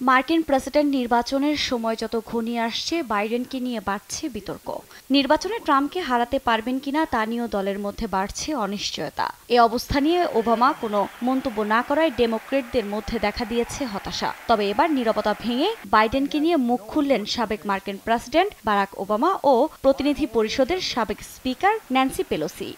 মার্কিন প্রেসিডেন্ট নির্বাচনের সময় যত ঘনিয়ে আসছে বাইডেনকে নিয়ে বাড়ছে বিতর্ক। নির্বাচনে ট্রাম্পকে হারাতে পারবেন কিনা তা নিয়েও দলের মধ্যে বাড়ছে অনিশ্চয়তা। এ অবস্থা নিয়ে ওবামা কোনো মন্তব্য না করায় ডেমোক্রেটদের মধ্যে দেখা দিয়েছে হতাশা। তবে এবার নীরবতা ভেঙে বাইডেনকে নিয়ে মুখ খুললেন সাবেক মার্কিন প্রেসিডেন্ট বারাক ওবামা ও প্রতিনিধি পরিষদের সাবেক স্পিকার ন্যান্সি পেলোসি।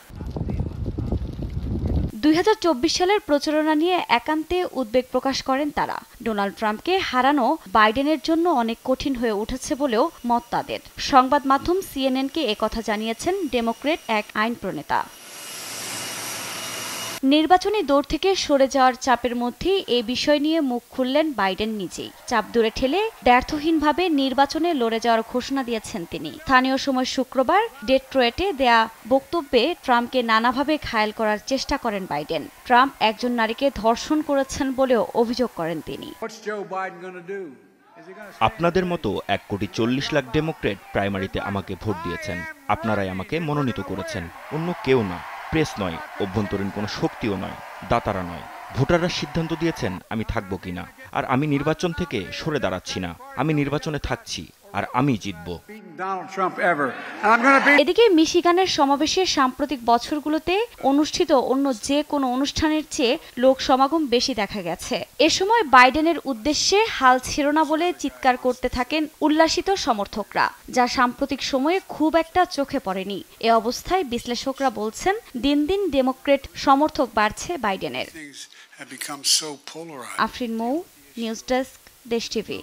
2024 সালের প্রচারণা নিয়ে একান্তে উদ্বেগ প্রকাশ করেন তারা। ডোনাল্ড ট্রাম্পকে হারানো বাইডেনের জন্য অনেক কঠিন হয়ে উঠেছে বলেও মত তাদের। সংবাদ মাধ্যম সিএনএনকে একথা জানিয়েছেন ডেমোক্রেট এক আইন প্রণেতা। নির্বাচনী দৌড় থেকে সরে যাওয়ার চাপের মধ্যেই এ বিষয় নিয়ে মুখ খুললেন বাইডেন নিজেই। চাপ দূরে ঠেলে ব্যর্থহীনভাবে নির্বাচনে লড়ে যাওয়ার ঘোষণা দিয়েছেন তিনি। স্থানীয় সময় শুক্রবার ডেট্রয়েটে দেয়া বক্তব্যে ট্রাম্পকে নানাভাবে ঘায়েল করার চেষ্টা করেন বাইডেন। ট্রাম্প একজন নারীকে ধর্ষণ করেছেন বলেও অভিযোগ করেন তিনি। আপনাদের মতো 1,40,00,000 ডেমোক্রেট প্রাইমারিতে আমাকে ভোট দিয়েছেন। আপনারাই আমাকে মনোনীত করেছেন, অন্য কেউ না। প্রেস নয়, অভ্যন্তরীণ কোনো শক্তিও নয়, দাতারা নয়। ভোটাররা সিদ্ধান্ত দিয়েছেন আমি থাকবো কিনা। আর আমি নির্বাচন থেকে সরে দাঁড়াচ্ছি না। আমি নির্বাচনে থাকছি আর আমি জিতব। এদিকে মিশিগানের সমাবেশে সাম্প্রতিক বছরগুলোতে অনুষ্ঠিত অন্য যে কোনো অনুষ্ঠানের চেয়ে লোক সমাগম বেশি দেখা গেছে। এ সময় বাইডেনের উদ্দেশ্যে হাল ছেড়ো না বলে চিৎকার করতে থাকেন উল্লাসিত সমর্থকরা, যা সাম্প্রতিক সময়ে খুব একটা চোখে পড়েনি। এ অবস্থায় বিশ্লেষকরা বলছেন দিন দিন ডেমোক্রেট সমর্থক বাড়ছে বাইডেনের। আফরিন মৌ, নিউজ ডেস্ক, দেশ টিভি।